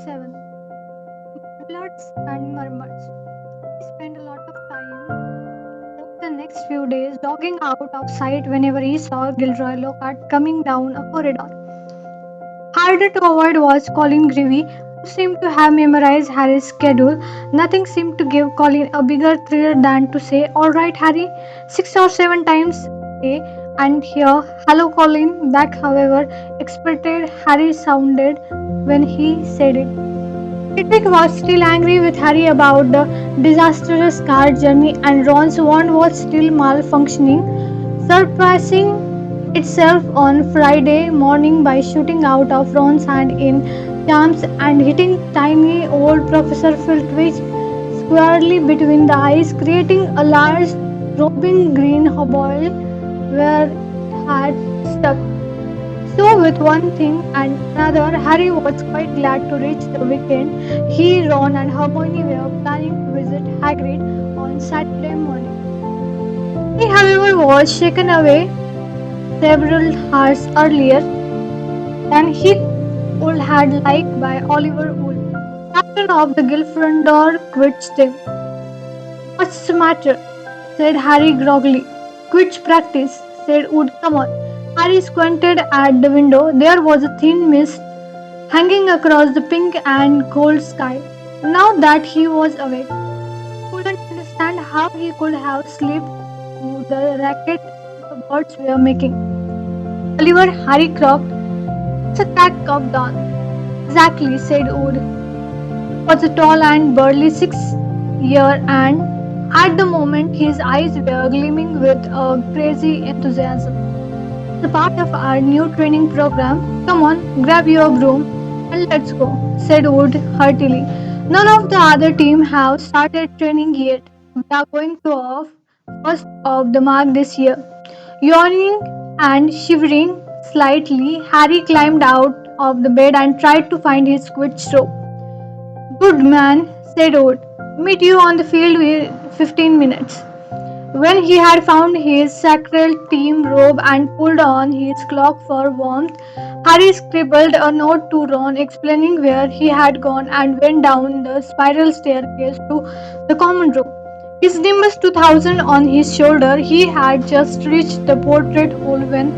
7. Bloods and Murmurs. We spent a lot of time over the next few days dogging out of sight whenever he saw Gilroy Lockhart coming down a corridor. Harder to avoid was Colin Greavy, who seemed to have memorized Harry's schedule. Nothing seemed to give Colin a bigger thrill than to say, "Alright, Harry," 6 or 7 times a day, and hear, "Hello, Colin," back, however expected Harry sounded when he said it. Cedric was still angry with Harry about the disastrous car journey, and Ron's wand was still malfunctioning, surpassing itself on Friday morning by shooting out of Ron's hand in jumps and hitting tiny old Professor Filtwich squarely between the eyes, creating a large, throbbing green hole where it had stuck. So, with one thing and another, Harry was quite glad to reach the weekend. He, Ron, and Hermione were planning to visit Hagrid on Saturday morning. He, however, was shaken away several hours earlier than he would had liked by Oliver Wood, captain of the Gryffindor Quidditch team. "What's the matter?" said Harry groggily. "Quidditch practice," said Wood. "Come on." Harry squinted at the window. There was a thin mist hanging across the pink and gold sky. Now that he was awake, he couldn't understand how he could have slept through the racket the birds were making. "Oliver," Harry croaked, "it's a crack of dawn." "Exactly," said Wood. He was a tall and burly 6 year and at the moment his eyes were gleaming with a crazy enthusiasm. "It's a part of our new training program. Come on, grab your broom and let's go," said Wood heartily. "None of the other team have started training yet. We are going to off first of the mark this year." Yawning and shivering slightly, Harry climbed out of the bed and tried to find his Quidditch rope. "Good man," said Wood. "Meet you on the field in 15 minutes." When he had found his sacred team robe and pulled on his cloak for warmth, Harry scribbled a note to Ron explaining where he had gone and went down the spiral staircase to the common room. His Nimbus 2000 on his shoulder, he had just reached the portrait hole when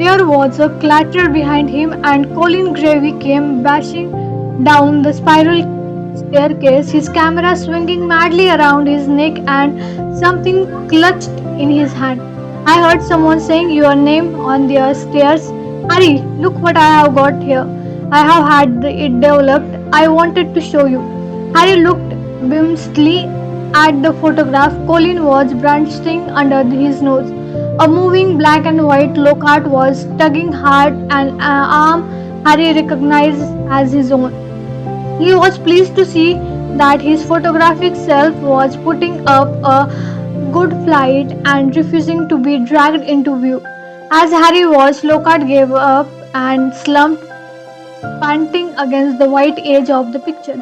there was a clatter behind him and Colin Gravy came bashing down the spiral staircase, his camera swinging madly around his neck and something clutched in his hand. "I heard someone saying your name on the stairs. Harry, look what I have got here. I have had it developed. I wanted to show you." Harry looked whimsically at the photograph. Colin was brandishing under his nose. A moving black and white Lockhart was tugging hard an arm Harry recognized as his own. He was pleased to see that his photographic self was putting up a good fight and refusing to be dragged into view. As Harry watched, Lockhart gave up and slumped, panting against the white edge of the picture.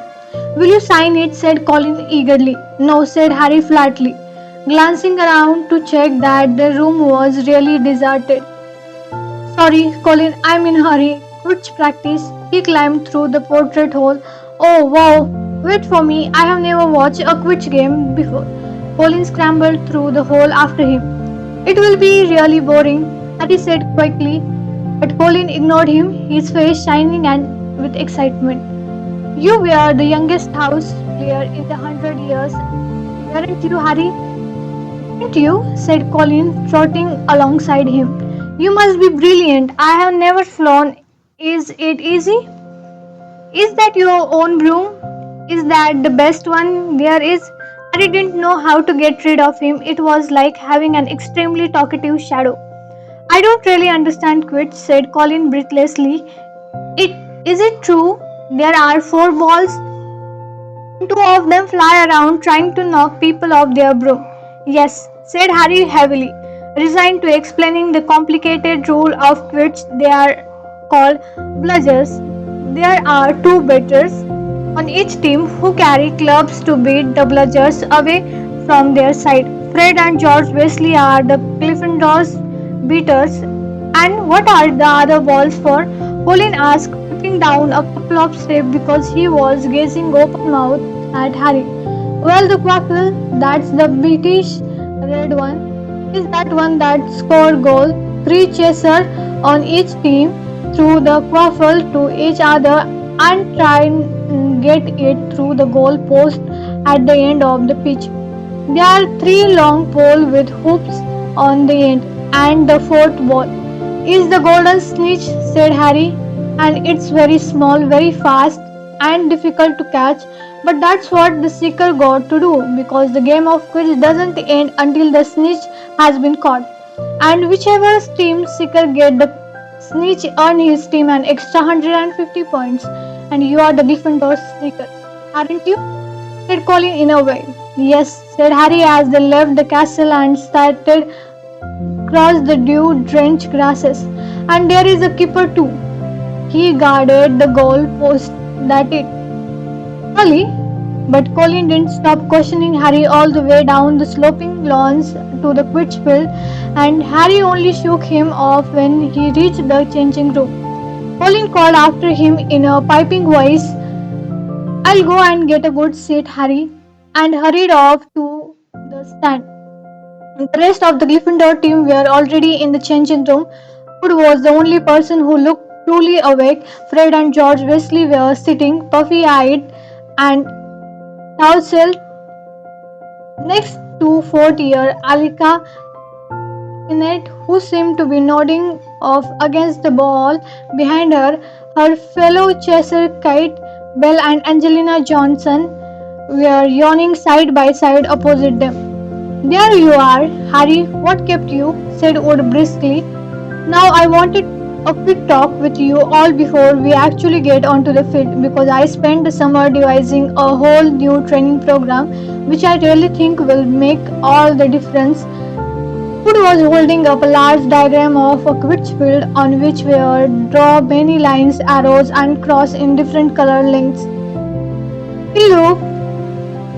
"Will you sign it?" said Colin eagerly. "No," said Harry flatly, glancing around to check that the room was really deserted. "Sorry, Colin, I'm in a hurry. Quidditch practice." He climbed through the portrait hole. "Oh, wow! Wait for me. I have never watched a Quidditch game before." Colin scrambled through the hole after him. "It will be really boring," Harry said quickly, but Colin ignored him, his face shining and with excitement. "You were the youngest house player in the 100 years, weren't you, Harry?" "Weren't you?" said Colin, trotting alongside him. "You must be brilliant. I have never flown. Is it easy?" "Is that your own broom? Is that the best one there is?" Harry didn't know how to get rid of him. It was like having an extremely talkative shadow. "I don't really understand Quidditch," said Colin breathlessly. "It is it true? There are 4 balls and 2 of them fly around trying to knock people off their broom." "Yes," said Harry heavily, resigned to explaining the complicated rule of Quidditch. "They are called bludgers. There are 2 batters on each team who carry clubs to beat the bludgers away from their side. Fred and George Weasley are the Gryffindor's beaters." "And what are the other balls for?" Colin asked with looking down a couple of steps because he was gazing open mouthed at Harry. Well, the Quaffle, that's the British red one, is that one that scored goal, three chaser on each team, threw the Quaffle to each other and try and get it through the goal post at the end of the pitch. There are three long poles with hoops on the end, and the fourth ball is the golden snitch, said Harry, and it's very small, very fast, and difficult to catch. But that's what the seeker got to do because the game of quiz doesn't end until the snitch has been caught. And whichever team seeker get the snitch earn his team an extra 150 points. And you are the defender seeker, aren't you? Said Colin in a way. Yes, said Harry as they left the castle and started across the dew-drenched grasses. And there is a keeper too. He guarded the goal post that it. Really? But Colin didn't stop questioning Harry all the way down the sloping lawns to the Quidditch field, and Harry only shook him off when he reached the changing room. Colin called after him in a piping voice, I'll go and get a good seat, Harry, and hurried off to the stand. The rest of the Gryffindor team were already in the changing room. Wood was the only person who looked truly awake. Fred and George Weasley were sitting puffy-eyed and tousled next to fourth-year Alika Kinnett, who seemed to be nodding off against the wall behind her. Her fellow chaser Kate Bell and Angelina Johnson were yawning side by side opposite them. There you are, Harry. What kept you? Said Wood briskly. Now I wanted a quick talk with you all before we actually get onto the field because I spent the summer devising a whole new training program which I really think will make all the difference. Wood was holding up a large diagram of a Quidditch field on which were drawn many lines, arrows, and crosses in different color lengths. He looked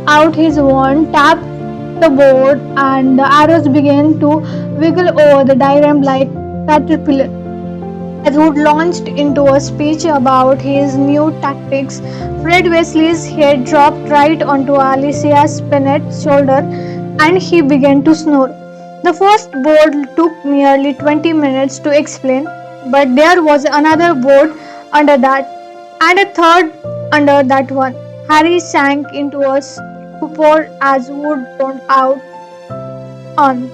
out his wand, tapped the board, and the arrows began to wiggle over the diagram like caterpillar. As Wood launched into a speech about his new tactics, Fred Weasley's head dropped right onto Alicia Spinnett's shoulder and he began to snore. The first board took nearly 20 minutes to explain, but there was another board under that, and a third under that one. Harry sank into a stupor as Wood droned out on.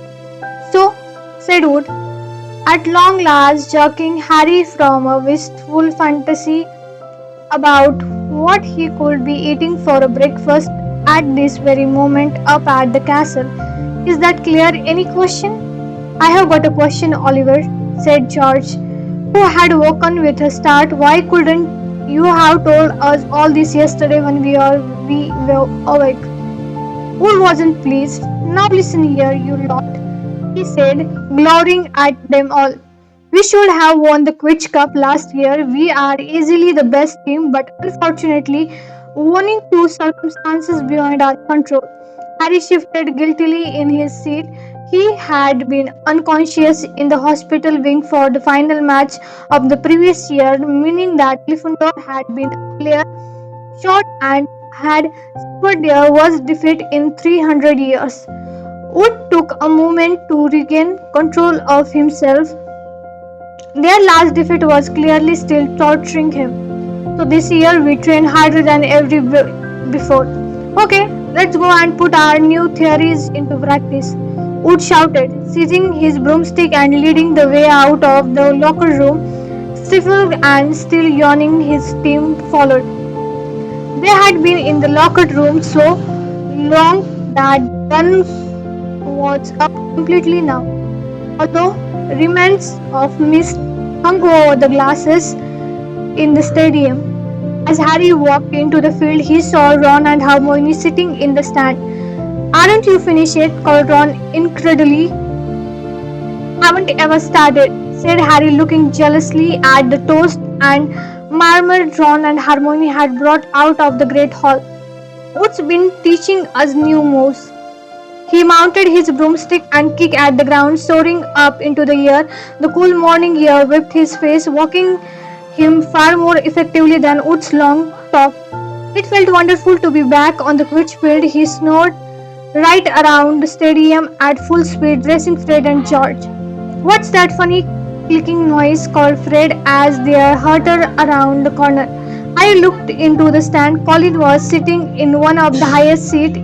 So, said Wood, at long last jerking Harry from a wistful fantasy about what he could be eating for a breakfast at this very moment up at the castle. Is that clear? Any question? I have got a question, Oliver, said George, who had woken with a start. Why couldn't you have told us all this yesterday when we were awake? Wood wasn't pleased. Now listen here, you lot, he said, glowering at them all. We should have won the Quidditch Cup last year. We are easily the best team, but unfortunately, owing to circumstances beyond our control. Harry shifted guiltily in his seat. He had been unconscious in the hospital wing for the final match of the previous year, meaning that Gryffindor had been a player short and had suffered their worst defeat in 300 years. Wood took a moment to regain control of himself. Their last defeat was clearly still torturing him. So this year we train harder than ever before. Okay, let's go and put our new theories into practice. Wood shouted, seizing his broomstick and leading the way out of the locker room. Stifled and still yawning, his team followed. They had been in the locker room so long that one was up completely now. Although remnants of mist hung over the glasses in the stadium. As Harry walked into the field, he saw Ron and Hermione sitting in the stand. Aren't you finished yet? Called Ron incredulously. Haven't ever started, said Harry, looking jealously at the toast and marmalade Ron and Hermione had brought out of the Great Hall. Wood's been teaching us new moves. He mounted his broomstick and kicked at the ground, soaring up into the air. The cool morning air whipped his face, walking him far more effectively than Wood's long talk. It felt wonderful to be back on the quick field. He snored right around the stadium at full speed, racing Fred and George. What's that funny clicking noise? Called Fred as they hurtled around the corner. I looked into the stand. Colin was sitting in one of the highest seats.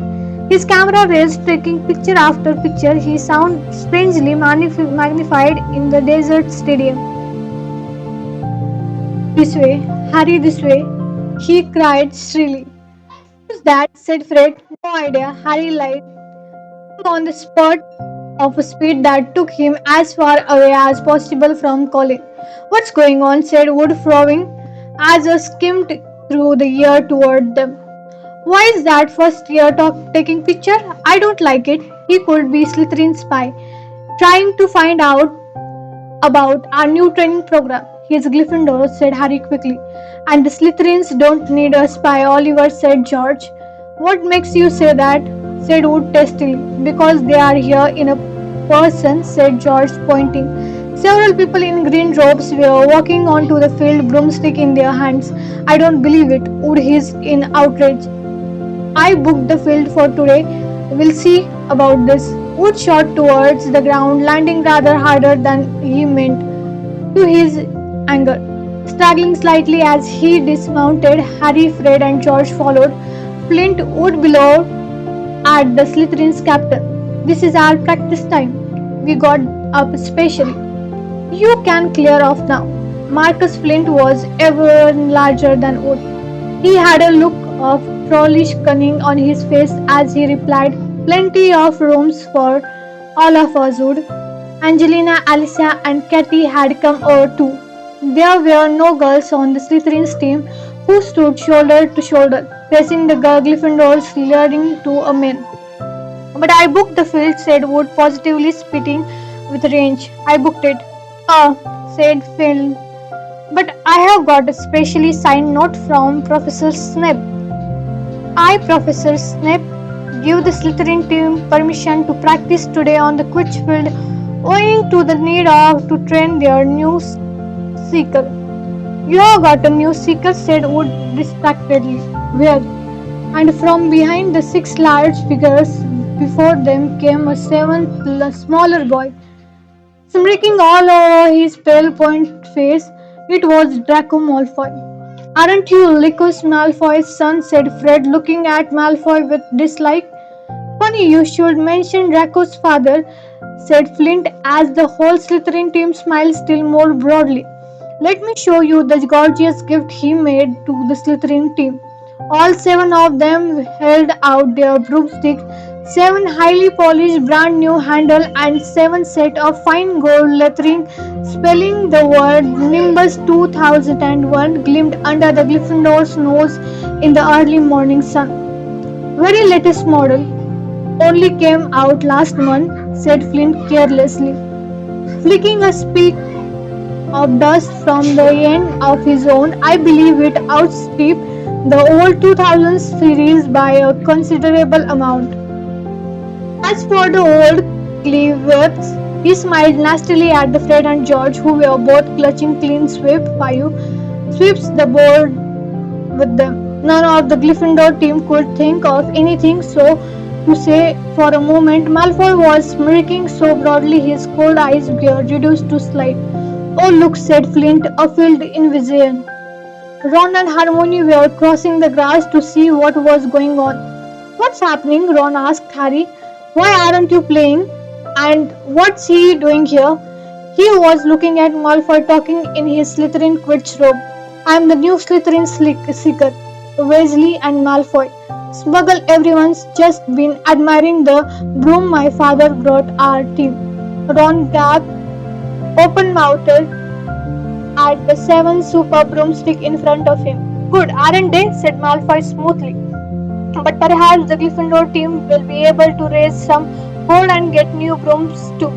His camera raised, taking picture after picture. He sounded strangely magnified in the desert stadium. This way, Harry, this way, he cried shrilly. Who's that? Said Fred. No idea. Harry lied on the spot of a speed that took him as far away as possible from Colin. What's going on? Said Wood, frowning as I skimmed through the air toward them. Why is that first year taking picture? I don't like it. He could be Slytherin's spy, trying to find out about our new training program. He's Gryffindor, said Harry quickly. And the Slytherins don't need a spy, Oliver, said George. What makes you say that? Said Wood testily. Because they are here in a person, said George, pointing. Several people in green robes were walking onto the field, broomstick in their hands. I don't believe it, Wood hissed in outrage. I booked the field for today. We'll see about this. Wood shot towards the ground, landing rather harder than he meant, to his anger. Struggling slightly as he dismounted, Harry, Fred, and George followed. Flint would below at the Slytherin's captain. This is our practice time. We got up specially. You can clear off now. Marcus Flint was ever larger than Wood. He had a look of trollish cunning on his face as he replied, plenty of rooms for all of us, Wood. Angelina, Alicia, and Katy had come over too. There were no girls on the Slytherin's team who stood shoulder to shoulder, facing the Gryffindors leading to a man. But I booked the field, said Wood, positively spitting with rage. I booked it. Ah, said Phil. But I have got a specially signed note from Professor Snape. I, Professor Snape, give the Slytherin team permission to practice today on the Quidditch field owing to the need of to train their new seeker. You have got a new seeker, said Wood distractedly. Where? And from behind the six large figures before them came a seventh smaller boy, smirking all over his pale point face. It was Draco Malfoy. Aren't you Lycos Malfoy's son? Said Fred, looking at Malfoy with dislike. Funny you should mention Draco's father, said Flint as the whole Slytherin team smiled still more broadly. Let me show you the gorgeous gift he made to the Slytherin team. All seven of them held out their broomsticks, seven highly polished brand new handle and seven set of fine gold lettering spelling the word Nimbus 2001 gleamed under the Gryffindor's nose in the early morning sun. Very latest model. Only came out last month, said Flint carelessly, flicking a speck of dust from the end of his own. I believe it outstripped the old 2000s series by a considerable amount. As for the old Clevelands, he smiled nastily at the Fred and George, who were both clutching clean sweeps the board with them. None of the Gryffindor team could think of anything so to say for a moment. Malfoy was smirking so broadly his cold eyes were reduced to slide. Oh look, said Flint, a field in vision. Ron and Hermione were crossing the grass to see what was going on. What's happening? Ron asked Harry. Why aren't you playing? And what's he doing here? He was looking at Malfoy talking in his Slytherin Quidditch robe. I'm the new Slytherin seeker, Weasley and Malfoy. Smuggle, everyone's just been admiring the broom my father brought our team. Ron gaped, open-mouthed, at the seven super broomstick in front of him. Good, aren't they? Said Malfoy smoothly. But perhaps the Gryffindor team will be able to raise some gold and get new brooms too.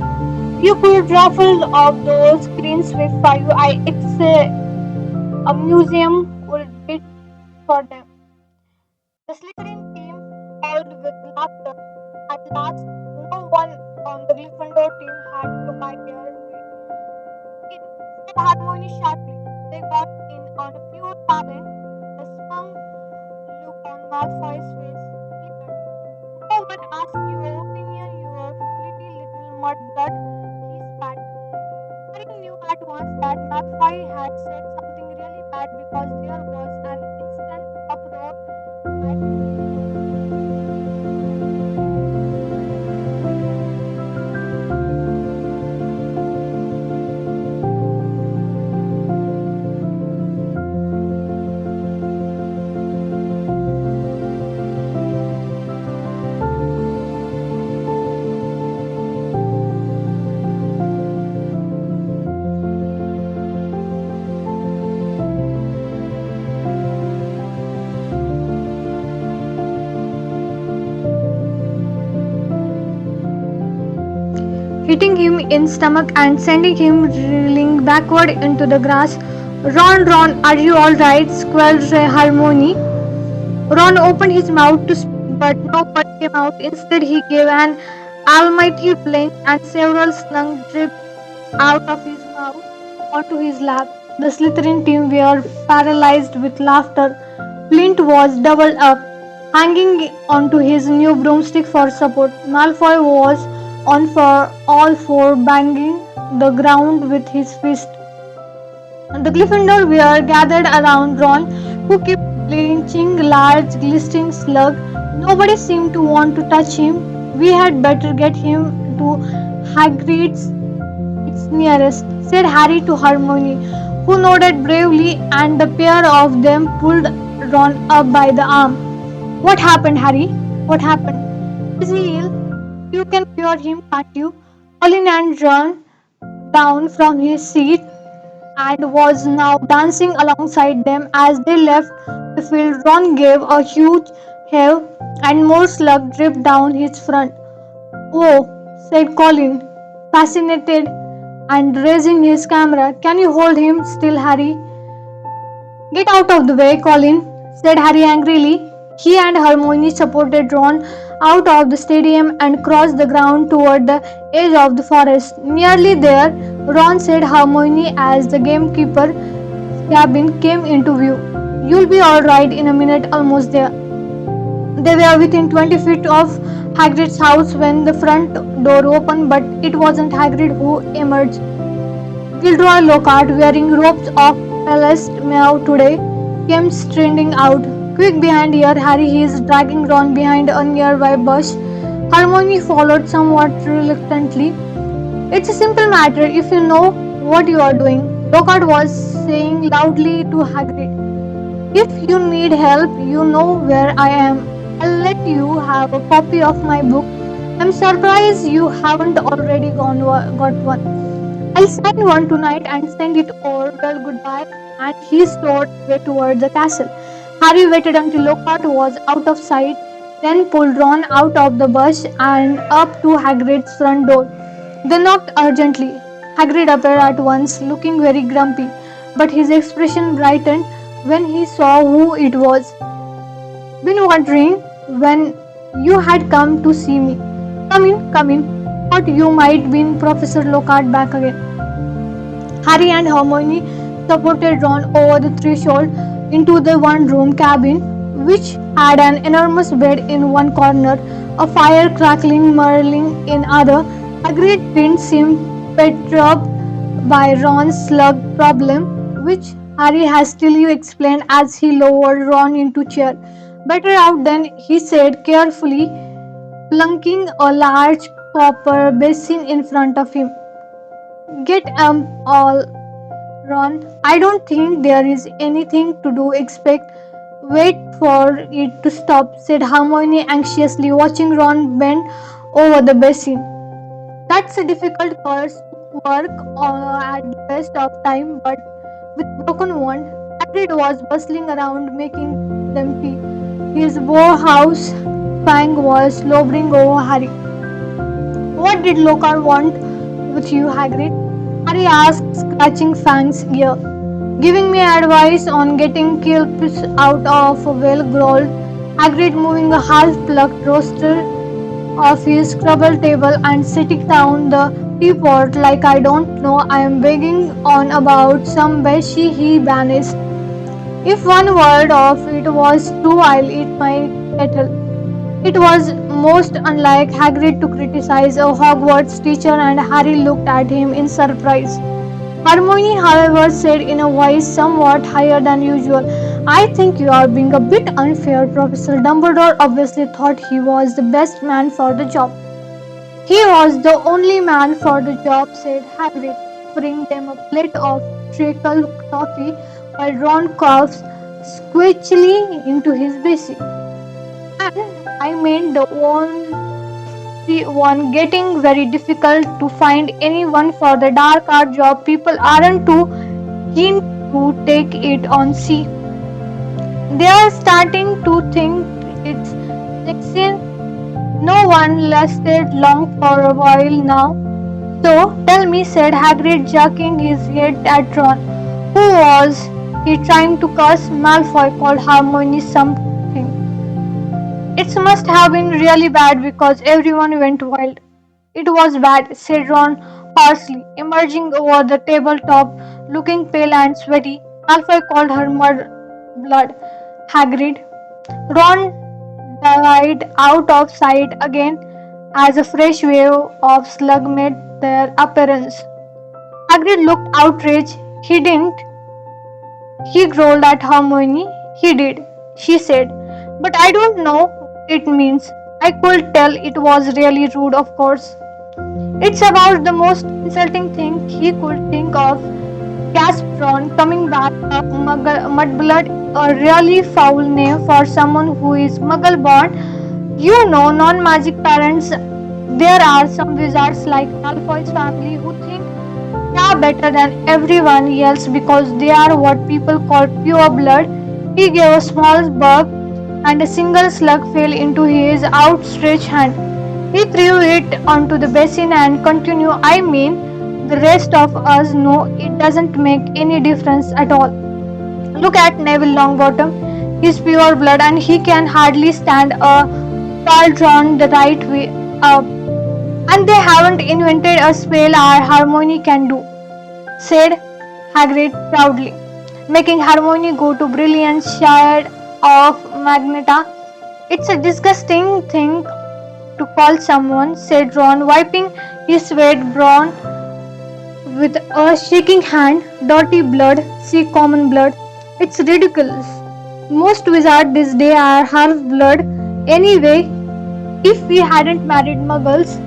You could raffle off those green sweep for you. A museum would bid for them. The Slytherin team howled with laughter. At last, no one on the Gryffindor team had to hide their way. Instead, Harmony sharply. They got Malfoy's face flickered. No one asked your opinion, you flitty little mudblood, he spat. Harry knew at once that Malfoy had said something really bad because there was an instant uproar at hitting him in stomach and sending him reeling backward into the grass. Ron, Ron, are you all right? Squealed Hermione. Ron opened his mouth to speak, but no word came out. Instead, he gave an almighty blink, and several slung dripped out of his mouth onto his lap. The Slytherin team were paralyzed with laughter. Flint was doubled up, hanging onto his new broomstick for support. Malfoy was on for all four, banging the ground with his fist. The Gryffindor were gathered around Ron, who kept blinching large, glistening slug. Nobody seemed to want to touch him. We had better get him to Hagrid's. It's nearest, said Harry to Hermione, who nodded bravely, and the pair of them pulled Ron up by the arm. What happened, Harry? What happened? Is he ill? You can cure him, can't you? Colin and Ron down from his seat and was now dancing alongside them as they left the field. Ron gave a huge heave, and more slug dripped down his front. Oh, said Colin, fascinated and raising his camera. Can you hold him still, Harry? Get out of the way, Colin, said Harry angrily. He and Hermione supported Ron out of the stadium and crossed the ground toward the edge of the forest. Nearly there, Ron said Hermione as the gamekeeper's cabin came into view. You'll be all right in a minute, almost there. They were within 20 feet of Hagrid's house when the front door opened, but it wasn't Hagrid who emerged. Gilderoy Lockhart, wearing robes of palest meow today, came striding out. Quick behind here, Harry, he is dragging Ron behind a nearby bush. Hermione followed somewhat reluctantly. It's a simple matter if you know what you are doing, Lockhart was saying loudly to Hagrid. If you need help, you know where I am. I'll let you have a copy of my book. I'm surprised you haven't already got one. I'll sign one tonight and send it over. Well, goodbye. And he strode away towards the castle. Harry waited until Lockhart was out of sight, then pulled Ron out of the bush and up to Hagrid's front door. They knocked urgently. Hagrid appeared at once, looking very grumpy, but his expression brightened when he saw who it was. Been wondering when you had come to see me. Come in, come in. Thought you might be Professor Lockhart back again. Harry and Hermione supported Ron over the threshold into the one-room cabin, which had an enormous bed in one corner, a fire crackling merling in other. Hagrid didn't seem perturbed by Ron's slug problem, which Harry hastily explained as he lowered Ron into a chair. Better out then, he said carefully, plunking a large copper basin in front of him. Get all, Ron. I don't think there is anything to do except wait for it to stop, said Hermione anxiously, watching Ron bend over the basin. That's a difficult curse to work at the best of time, but with broken wand, Hagrid was bustling around making them tea. His bowhouse fang was slobbering over Harry. What did Lockhart want with you, Hagrid? Harry asked, scratching Fang's ear. Giving me advice on getting kelps out of a well growled. Hagrid, moving a half-plucked roaster off his trouble table and sitting down the teapot like I don't know I am begging on about some bessie he banished. If one word of it was true, I'll eat my kettle. It was most unlike Hagrid to criticize a Hogwarts teacher, and Harry looked at him in surprise. Hermione, however, said in a voice somewhat higher than usual, I think you are being a bit unfair. Professor Dumbledore obviously thought he was the best man for the job. He was the only man for the job, said Hagrid, offering them a plate of treacle toffee while Ron coughs squeakily into his basin. And I mean the one getting very difficult to find anyone for the dark art job. People aren't too keen to take it on. See, they are starting to think it's sexy. No one lasted long for a while now. So tell me, said Hagrid, jerking his head at Ron. Who was he trying to curse? Malfoy called Hermione something. It must have been really bad because everyone went wild. It was bad, said Ron hoarsely, emerging over the tabletop, looking pale and sweaty. Malfoy called her mud blood. Hagrid. Ron died out of sight again as a fresh wave of slug made their appearance. Hagrid looked outraged. He didn't. He growled at Hermione. He did, she said. But I don't know what it means. I could tell it was really rude, of course. It's about the most insulting thing he could think of, gasped Ron, coming back up. Mudblood, a really foul name for someone who is muggle born. You know, non magic parents. There are some wizards like Malfoy's family who think they are better than everyone else because they are what people call pure blood. He gave a small bark, and a single slug fell into his outstretched hand. He threw it onto the basin and continued, I mean, the rest of us know it doesn't make any difference at all. Look at Neville Longbottom. He's pure blood and he can hardly stand a cauldron the right way up. And they haven't invented a spell our Harmony can do, said Hagrid proudly, making Harmony go to brilliant shade of Magneta. It's a disgusting thing to call someone, said Ron, wiping his sweat brow with a shaking hand. Dirty blood, see common blood. It's ridiculous. Most wizards this day are half blood. Anyway, if we hadn't married muggles,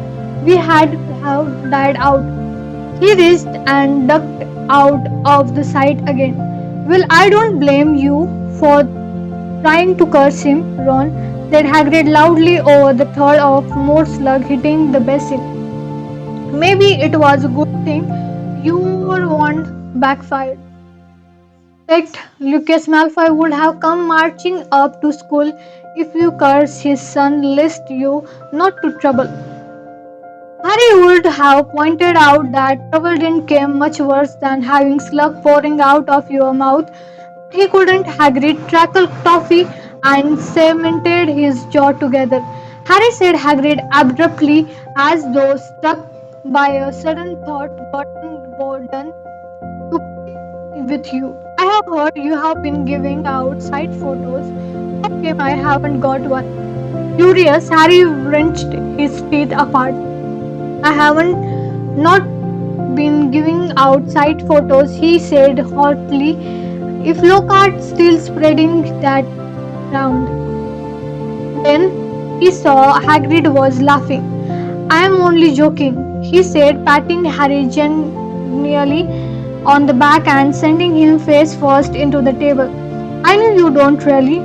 we had have died out. He reached and ducked out of the sight again. Well, I don't blame you for trying to curse him, Ron, said Hagrid loudly over the third of more slug hitting the basin. Maybe it was a good thing your wand backfired. Fact, Lucas Malfoy would have come marching up to school if you cursed his son lest you not to trouble. Harry would have pointed out that trouble didn't come much worse than having slug pouring out of your mouth. He couldn't. Hagrid trackled Toffee and cemented his jaw together. Harry said Hagrid abruptly, as though struck by a sudden thought, gotten Borden to pick with you. I have heard you have been giving out site photos. How come I haven't got one? Furious, Harry wrenched his teeth apart. I haven't not been giving out site photos, he said hotly. If Lockhart's still spreading that round. Then he saw Hagrid was laughing. I am only joking, he said, patting Harry genially on the back and sending him face first into the table. I know you don't really.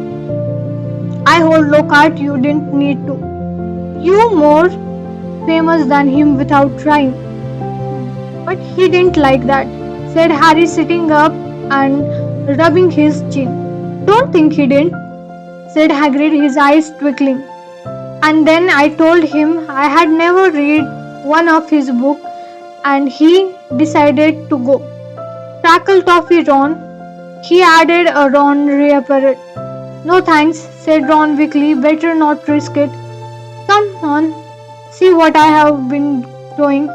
I hold Lockhart, you didn't need to. You more famous than him without trying. But he didn't like that, said Harry sitting up and rubbing his chin. Don't think he didn't, said Hagrid, his eyes twinkling. And then I told him I had never read one of his books and he decided to go. Tackle Toffee, Ron. He added a Ron reappeared. No thanks, said Ron weakly. Better not risk it. Come on, see what I have been doing,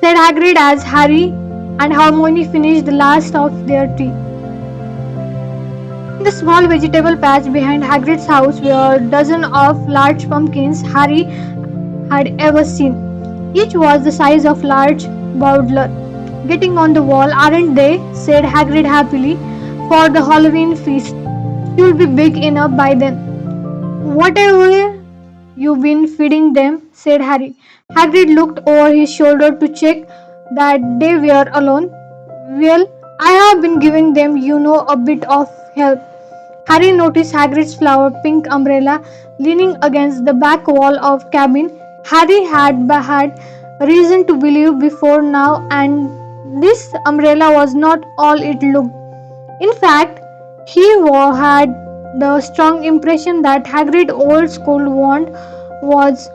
said Hagrid as Harry and Hermione finished the last of their tea. In the small vegetable patch behind Hagrid's house were dozens of large pumpkins Harry had ever seen. Each was the size of large bowdler. Getting on the wall, aren't they? Said Hagrid happily. For the Halloween feast. You'll be big enough by then. Whatever you've been feeding them, said Harry. Hagrid looked over his shoulder to check that they were alone. Well, I have been giving them, a bit of help. Harry noticed Hagrid's flower pink umbrella leaning against the back wall of cabin. Harry had reason to believe before now, and this umbrella was not all it looked. In fact, he had the strong impression that Hagrid's old school wand was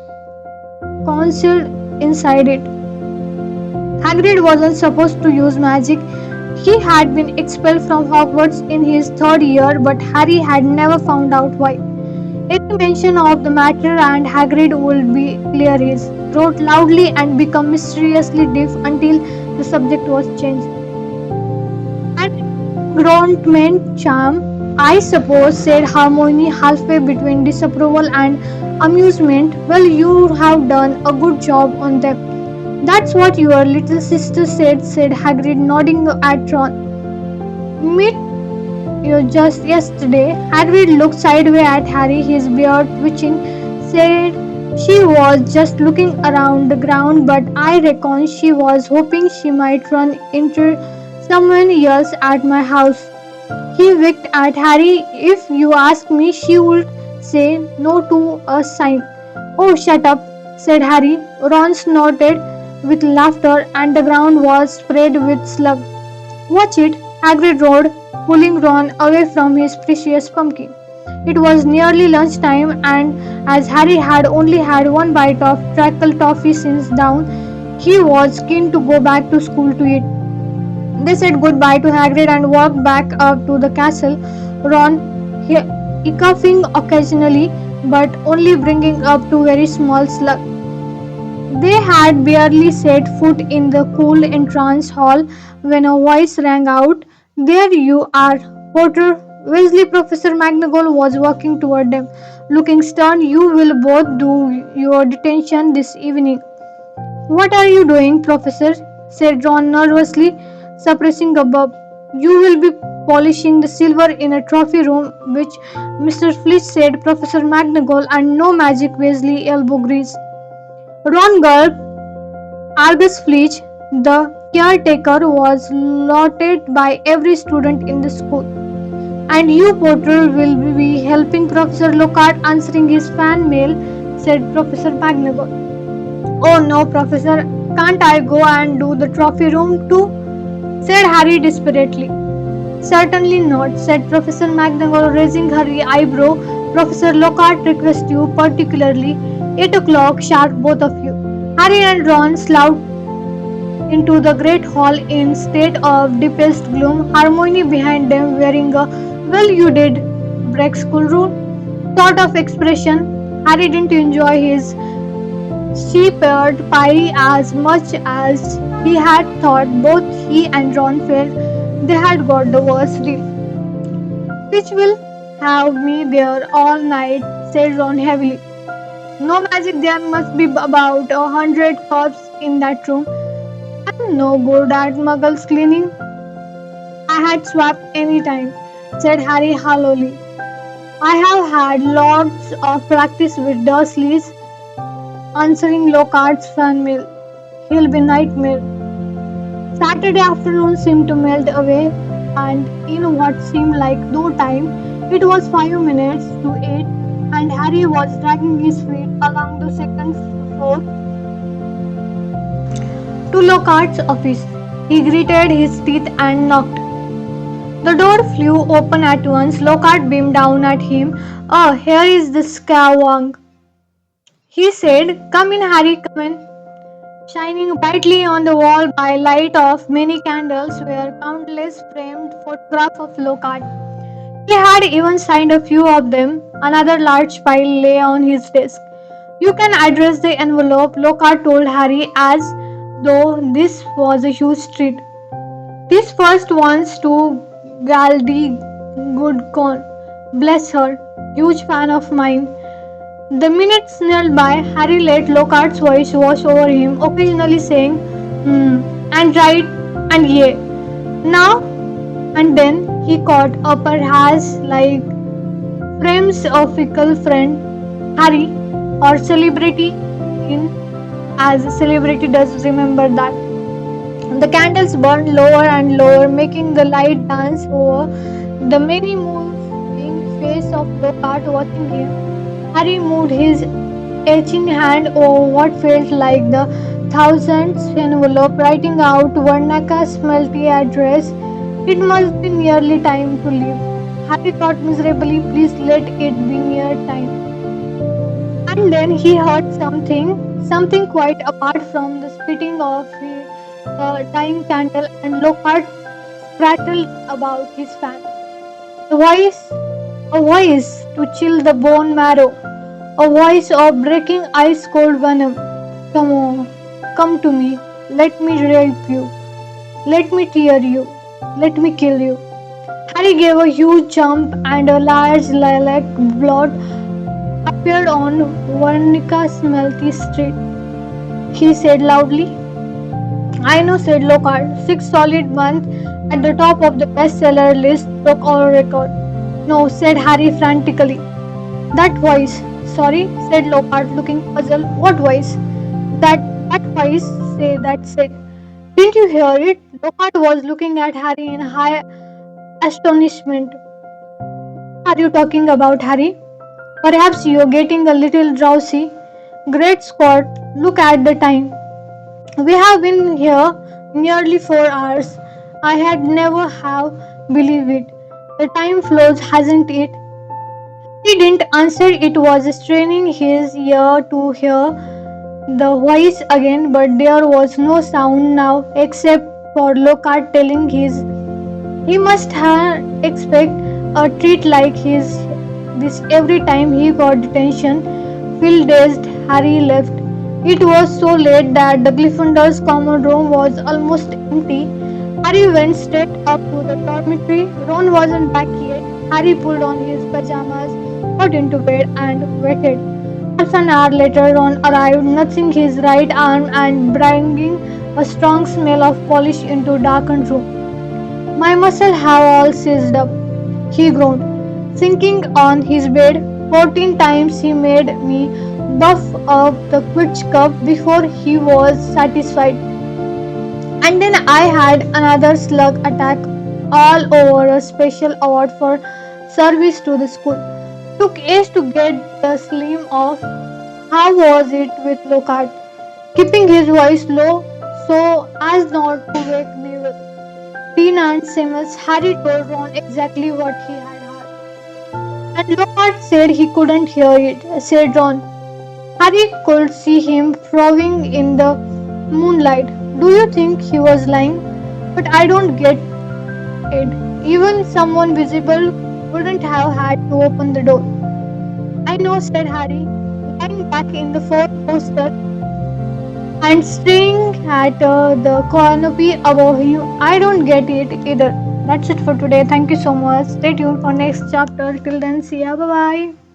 concealed inside it. Hagrid wasn't supposed to use magic. He had been expelled from Hogwarts in his third year, but Harry had never found out why. Any mention of the matter and Hagrid would be clear his throat loudly and become mysteriously deaf until the subject was changed. And engrossment charm, I suppose, said Harmony halfway between disapproval and amusement. Well, you have done a good job on them. That's what your little sister said Hagrid, nodding at Ron. Meet you just yesterday. Hagrid looked sideways at Harry, his beard twitching, said she was just looking around the ground, but I reckon she was hoping she might run into someone else at my house. He winked at Harry. If you ask me, she would say no to a sign. Oh, shut up, said Harry. Ron snorted with laughter, and the ground was spread with slugs. Watch it, Hagrid roared, pulling Ron away from his precious pumpkin. It was nearly lunchtime, and as Harry had only had one bite of crackle toffee since dawn, he was keen to go back to school to eat. They said goodbye to Hagrid and walked back up to the castle, Ron hiccoughing occasionally, but only bringing up two very small slugs. They had barely set foot in the cool entrance hall when a voice rang out. There you are, Potter. Weasley Professor McGonagall was walking toward them, looking stern. You will both do your detention this evening. What are you doing, Professor? Said Ron nervously, suppressing a burp. You will be polishing the silver in a trophy room, which Mr. Flitch said, Professor McGonagall, and no magic Weasley elbow grease. Ron gulped. Argus Flitch, the caretaker, was lauded by every student in the school. And you, Potter, will be helping Professor Lockhart answering his fan mail, said Professor McGonagall. Oh no, Professor, can't I go and do the trophy room too? Said Harry desperately. Certainly not, said Professor McGonagall, raising her eyebrow. Professor Lockhart requests you particularly. 8 o'clock sharp, both of you. Harry and Ron slouched into the great hall in state of deepest gloom, Hermione behind them wearing a well you did break school rule sort of expression. Harry didn't enjoy his shepherd pie as much as he had thought. Both he and Ron felt they had got the worst deal. Which will have me there all night, said Ron heavily. No magic, there must be about 100 cops in that room. I'm no good at muggles cleaning. I had swapped any time, said Harry hollowly. I have had lots of practice with Dursleys answering Lockhart's fan mail. He'll be nightmare. Saturday afternoon seemed to melt away, and in what seemed like no time, it was 5 minutes to 8, and Harry was dragging his feet along the second floor to Lockhart's office. He gritted his teeth and knocked. The door flew open at once. Lockhart beamed down at him. Oh, here is the Skawang, he said. Come in, Harry, come in. Shining brightly on the wall by light of many candles were countless framed photographs of Lockhart. He had even signed a few of them. Another large pile lay on his desk. You can address the envelope, Lockhart told Harry, as though this was a huge treat. This first one's to Galdi Good gone. Bless her. Huge fan of mine. The minutes knelt by, Harry let Lockhart's voice wash over him, occasionally saying, hmm, and right, and yea. Now and then he caught up her has like frames of fickle friend Harry or celebrity in as a celebrity does remember that. The candles burned lower and lower, making the light dance over the many moving face of Lockhart watching him. Harry moved his etching hand over what felt like the thousandth envelope, writing out Varnaka's multi address. It must be nearly time to leave. Harry thought miserably, please let it be near time. And then he heard something quite apart from the spitting of the dying candle, and Lockhart prattled about his fan. A voice, a voice to chill the bone marrow, a voice of breaking ice cold venom. Come on, come to me, let me rape you, let me tear you, let me kill you. Harry gave a huge jump and a large lilac blot appeared on Vernika's melty street. He said loudly, I know, said Lockhart. 6 solid months at the top of the bestseller list broke our record. No, said Harry frantically. That voice. Sorry, said Lockhart, looking puzzled. What voice? That voice, said. Didn't you hear it? Lockhart was looking at Harry in high astonishment. Are you talking about, Harry? Perhaps you're getting a little drowsy. Great Scott, look at the time. We have been here nearly 4 hours. I had never have believed it. The time flows, hasn't it? He didn't answer. It was straining his ear to hear the voice again, but there was no sound now except for Lockhart telling his he must have expect a treat like his this every time he got detention. Phil dazed, Harry left. It was so late that the Gryffindor's common room was almost empty. Harry went straight up to the dormitory. Ron wasn't back yet. Harry pulled on his pajamas, got into bed, and waited. Half an hour later, Ron arrived, nudging his right arm and bringing a strong smell of polish into darkened room. My muscles have all seized up, he groaned, sinking on his bed. 14 times he made me buff up the Quidditch cup before he was satisfied. And then I had another slug attack all over a special award for service to the school. Took ages to get the slim off. How was it with Lockhart? Keeping his voice low so as not to wake Neville. Dean and Seamus, Harry told Ron exactly what he had heard. And Lockhart said he couldn't hear it, said Ron. Harry could see him frowning in the moonlight. Do you think he was lying? But I don't get it. Even someone visible wouldn't have had to open the door. I know, said Harry, lying back in the fourth poster and staring at the canopy above him. I don't get it either. That's it for today. Thank you so much. Stay tuned for next chapter. Till then, see ya. Bye bye.